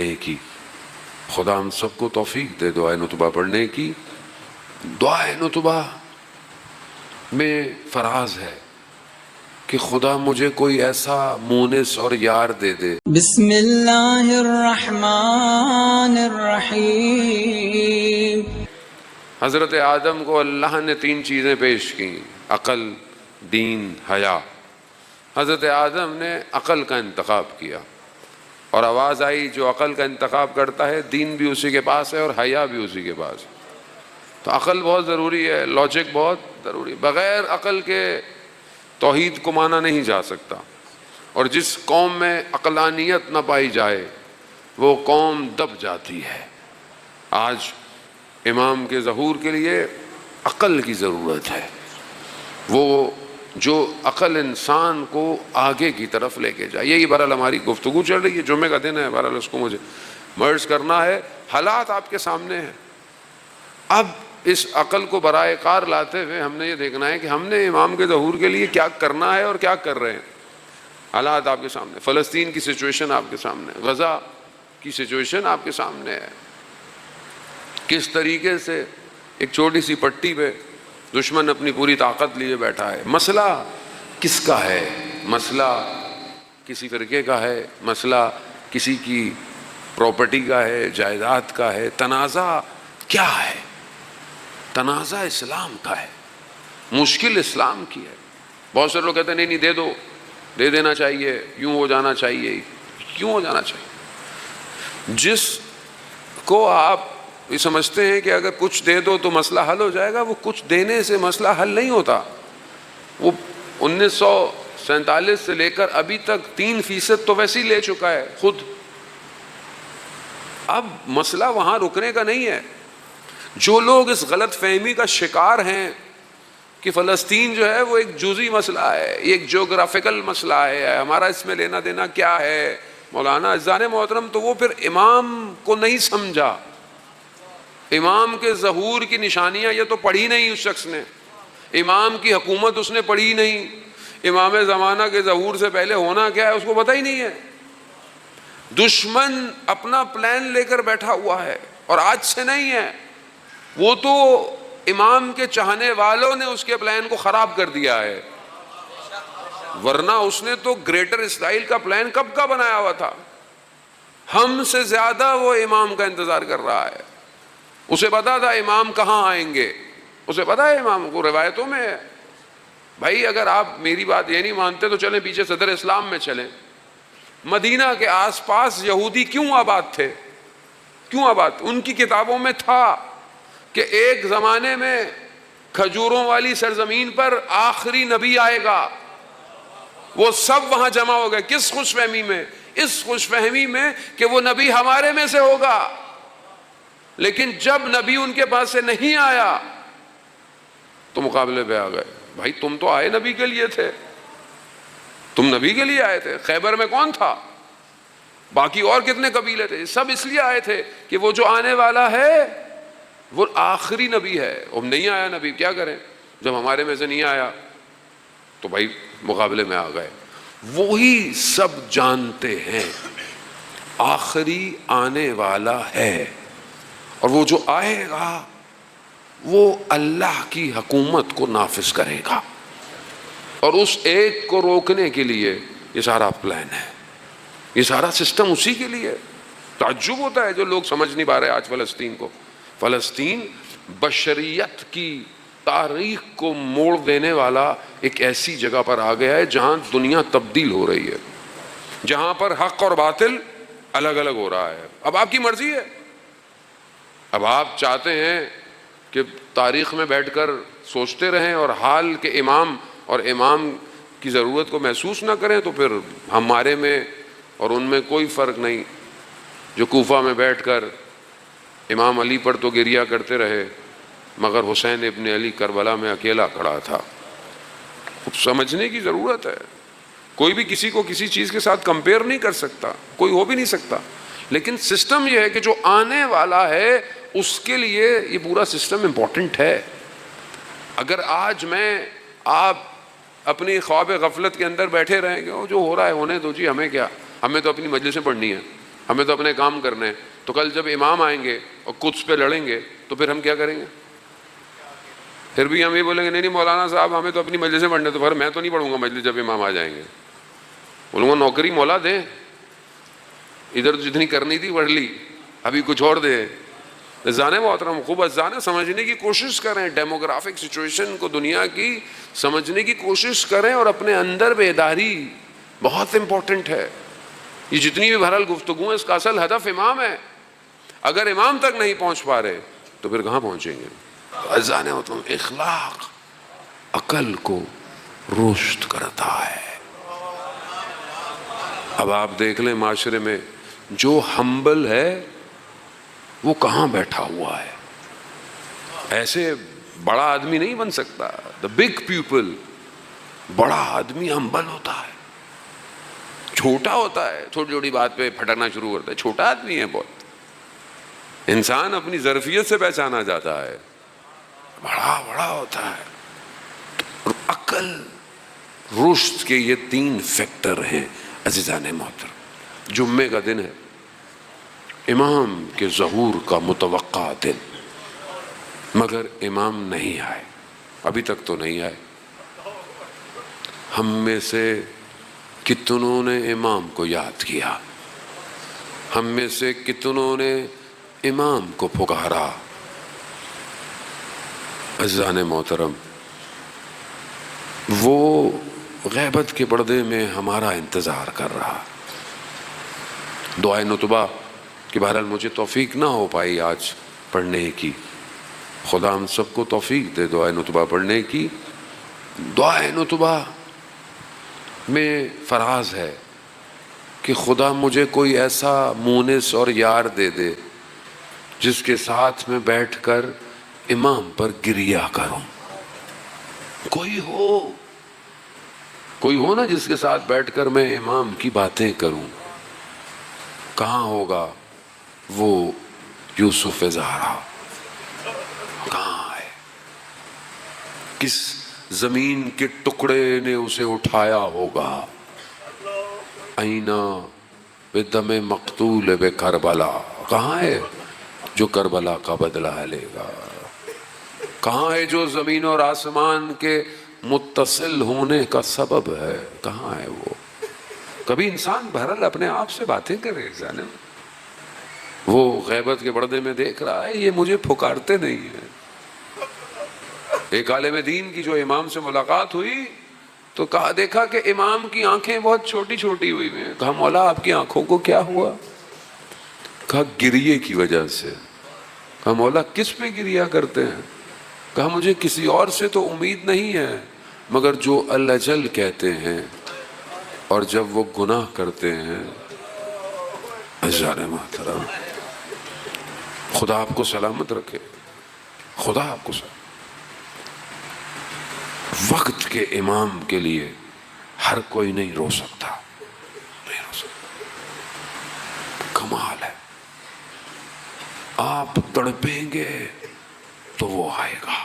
کی خدا ہم سب کو توفیق دے دعائے نتبہ پڑھنے کی۔ دعائے نتبہ میں فراز ہے کہ خدا مجھے کوئی ایسا مونس اور یار دے دے۔ بسم اللہ الرحمن الرحیم۔ حضرت آدم کو اللہ نے 3 چیزیں پیش کی، عقل، دین، حیا۔ حضرت آدم نے عقل کا انتخاب کیا اور آواز آئی جو عقل کا انتخاب کرتا ہے دین بھی اسی کے پاس ہے اور حیا بھی اسی کے پاس ہے۔ تو عقل بہت ضروری ہے، لاجک بہت ضروری، بغیر عقل کے توحید کو مانا نہیں جا سکتا، اور جس قوم میں عقلانیت نہ پائی جائے وہ قوم دب جاتی ہے۔ آج امام کے ظہور کے لیے عقل کی ضرورت ہے، وہ جو عقل انسان کو آگے کی طرف لے کے جائے۔ یہی بہرحال ہماری گفتگو چل رہی ہے، جمعے کا دن ہے، بہرحال اس کو مجھے مرض کرنا ہے۔ حالات آپ کے سامنے ہیں، اب اس عقل کو برائے کار لاتے ہوئے ہم نے یہ دیکھنا ہے کہ ہم نے امام کے ظہور کے لیے کیا کرنا ہے اور کیا کر رہے ہیں۔ حالات آپ کے سامنے، فلسطین کی سچویشن آپ کے سامنے، غزہ کی سچویشن آپ کے سامنے ہے، کس طریقے سے ایک چھوٹی سی پٹی پہ دشمن اپنی پوری طاقت لیے بیٹھا ہے۔ مسئلہ کس کا ہے؟ مسئلہ کسی فرقے کا ہے، مسئلہ کسی کی پراپرٹی کا ہے، جائیداد کا ہے، تنازع کیا ہے؟ تنازع اسلام کا ہے، مشکل اسلام کی ہے۔ بہت سے لوگ کہتے ہیں نہیں دے دو، دے دینا چاہیے، یوں ہو جانا چاہیے، کیوں ہو جانا چاہیے؟ جس کو آپ یہ سمجھتے ہیں کہ اگر کچھ دے دو تو مسئلہ حل ہو جائے گا، وہ کچھ دینے سے مسئلہ حل نہیں ہوتا۔ وہ 1947 سے لے کر ابھی تک 3% تو ویسے ہی لے چکا ہے خود۔ اب مسئلہ وہاں رکنے کا نہیں ہے۔ جو لوگ اس غلط فہمی کا شکار ہیں کہ فلسطین جو ہے وہ ایک جزئی مسئلہ ہے، ایک جغرافیکل مسئلہ ہے، ہمارا اس میں لینا دینا کیا ہے، مولانا عزیزان محترم، تو وہ پھر امام کو نہیں سمجھا۔ امام کے ظہور کی نشانیاں یہ تو پڑھی نہیں اس شخص نے، امام کی حکومت اس نے پڑھی نہیں، امام زمانہ کے ظہور سے پہلے ہونا کیا ہے اس کو پتہ ہی نہیں ہے۔ دشمن اپنا پلان لے کر بیٹھا ہوا ہے، اور آج سے نہیں ہے، وہ تو امام کے چاہنے والوں نے اس کے پلان کو خراب کر دیا ہے، ورنہ اس نے تو گریٹر اسرائیل کا پلان کب کا بنایا ہوا تھا۔ ہم سے زیادہ وہ امام کا انتظار کر رہا ہے، اسے پتا تھا امام کہاں آئیں گے، اسے پتا ہے امام کو، روایتوں میں ہے۔ بھائی اگر آپ میری بات یہ نہیں مانتے تو چلیں پیچھے صدر اسلام میں چلیں۔ مدینہ کے آس پاس یہودی کیوں آباد تھے؟ کیوں آباد؟ ان کی کتابوں میں تھا کہ ایک زمانے میں کھجوروں والی سرزمین پر آخری نبی آئے گا۔ وہ سب وہاں جمع ہو گئے، کس خوش فہمی میں؟ اس خوش فہمی میں کہ وہ نبی ہمارے میں سے ہوگا۔ لیکن جب نبی ان کے پاس سے نہیں آیا تو مقابلے پہ آ گئے۔ بھائی تم تو آئے نبی کے لیے تھے، تم نبی کے لیے آئے تھے۔ خیبر میں کون تھا؟ باقی اور کتنے قبیلے تھے؟ سب اس لیے آئے تھے کہ وہ جو آنے والا ہے وہ آخری نبی ہے۔ اب نہیں آیا نبی، کیا کریں؟ جب ہمارے میں سے نہیں آیا تو بھائی مقابلے میں آ گئے۔ وہی سب جانتے ہیں آخری آنے والا ہے، اور وہ جو آئے گا وہ اللہ کی حکومت کو نافذ کرے گا، اور اس ایک کو روکنے کے لیے یہ سارا پلان ہے، یہ سارا سسٹم اسی کے لیے۔ تعجب ہوتا ہے جو لوگ سمجھ نہیں پا رہے آج فلسطین کو۔ فلسطین بشریت کی تاریخ کو موڑ دینے والا ایک ایسی جگہ پر آ گیا ہے جہاں دنیا تبدیل ہو رہی ہے، جہاں پر حق اور باطل الگ الگ ہو رہا ہے۔ اب آپ کی مرضی ہے، اب آپ چاہتے ہیں کہ تاریخ میں بیٹھ کر سوچتے رہیں اور حال کے امام اور امام کی ضرورت کو محسوس نہ کریں، تو پھر ہمارے میں اور ان میں کوئی فرق نہیں۔ جو کوفہ میں بیٹھ کر امام علی پر تو گریہ کرتے رہے، مگر حسین ابن علی کربلا میں اکیلا کھڑا تھا۔ سمجھنے کی ضرورت ہے، کوئی بھی کسی کو کسی چیز کے ساتھ کمپیئر نہیں کر سکتا، کوئی ہو بھی نہیں سکتا، لیکن سسٹم یہ ہے کہ جو آنے والا ہے اس کے لیے یہ پورا سسٹم امپورٹنٹ ہے۔ اگر آج میں آپ اپنی خواب غفلت کے اندر بیٹھے رہیں گے جو ہو رہا ہے ہونے دو جی، ہمیں کیا، ہمیں تو اپنی مجلسیں پڑھنی ہے، ہمیں تو اپنے کام کرنے ہیں. تو کل جب امام آئیں گے اور قدس پہ لڑیں گے تو پھر ہم کیا کریں گے؟ پھر بھی ہم یہ بولیں گے نہیں مولانا صاحب ہمیں تو اپنی مجلسیں پڑھنے. تو پھر میں تو نہیں پڑھوں گا مجلس جب امام آ جائیں گے. بولوں گا نوکری مولا دے, ادھر جتنی کرنی تھی پڑھ لی, ابھی کچھ اور دے. ازانے محترم خوب ازانے سمجھنے کی کوشش کریں, ڈیموگرافک سچویشن کو دنیا کی سمجھنے کی کوشش کریں, اور اپنے اندر بیداری بہت امپورٹنٹ ہے. یہ جتنی بھی بہرحال گفتگو ہے اس کا اصل ہدف امام ہے. اگر امام تک نہیں پہنچ پا رہے تو پھر کہاں پہنچیں گے؟ ازانے محترم اخلاق عقل کو روشت کرتا ہے. اب آپ دیکھ لیں معاشرے میں جو ہمبل ہے وہ کہاں بیٹھا ہوا ہے. ایسے بڑا آدمی نہیں بن سکتا. دا بگ پیپل, بڑا آدمی ہمبل ہوتا ہے, چھوٹا ہوتا ہے, چھوٹی چھوٹی بات پہ پھٹکنا شروع کرتا ہے, چھوٹا آدمی ہے بہت. انسان اپنی ظرفیت سے پہچانا جاتا ہے, بڑا بڑا ہوتا ہے. عقل رشد کے یہ 3 فیکٹر ہیں عزیزان محترم. جمعے کا دن ہے, امام کے ظہور کا متوقع دن, مگر امام نہیں آئے, ابھی تک تو نہیں آئے. ہم میں سے کتنوں نے امام کو یاد کیا, ہم میں سے کتنوں نے امام کو پکارا. عزیزان محترم وہ غیبت کے پردے میں ہمارا انتظار کر رہا. دعائے نتبہ کہ بہرحال مجھے توفیق نہ ہو پائی آج پڑھنے کی, خدا ہم سب کو توفیق دے دعائے نتبہ پڑھنے کی. دعائے نتبہ میں فراز ہے کہ خدا مجھے کوئی ایسا مونس اور یار دے دے جس کے ساتھ میں بیٹھ کر امام پر گریہ کروں. کوئی ہو نا جس کے ساتھ بیٹھ کر میں امام کی باتیں کروں. کہاں ہوگا وہ یوسف زہرا؟ کہاں ہے؟ کس زمین کے ٹکڑے نے اسے اٹھایا ہوگا؟ اینا بدم مقتول بے کربلا, کہاں ہے جو کربلا کا بدلہ لے گا؟ کہاں ہے جو زمین اور آسمان کے متصل ہونے کا سبب ہے؟ کہاں ہے وہ؟ کبھی انسان بہرحال اپنے آپ سے باتیں کرے. وہ غیبت کے پردے میں دیکھ رہا ہے یہ مجھے پکارتے نہیں ہیں. ایک عالم دین کی جو امام سے ملاقات ہوئی تو دیکھا کہ امام کی آنکھیں بہت چھوٹی چھوٹی ہوئی ہیں. کہا مولا آپ کی آنکھوں کو کیا ہوا؟ کہا گریے کی وجہ سے. کہا مولا کس پہ گریہ کرتے ہیں؟ کہا مجھے کسی اور سے تو امید نہیں ہے مگر جو الجل کہتے ہیں اور جب وہ گناہ کرتے ہیں. عزیزان محترم خدا آپ کو سلامت رکھے, خدا آپ کو سلامت. وقت کے امام کے لیے ہر کوئی نہیں رو سکتا, نہیں رو سکتا. کمال ہے, آپ تڑپیں گے تو وہ آئے گا.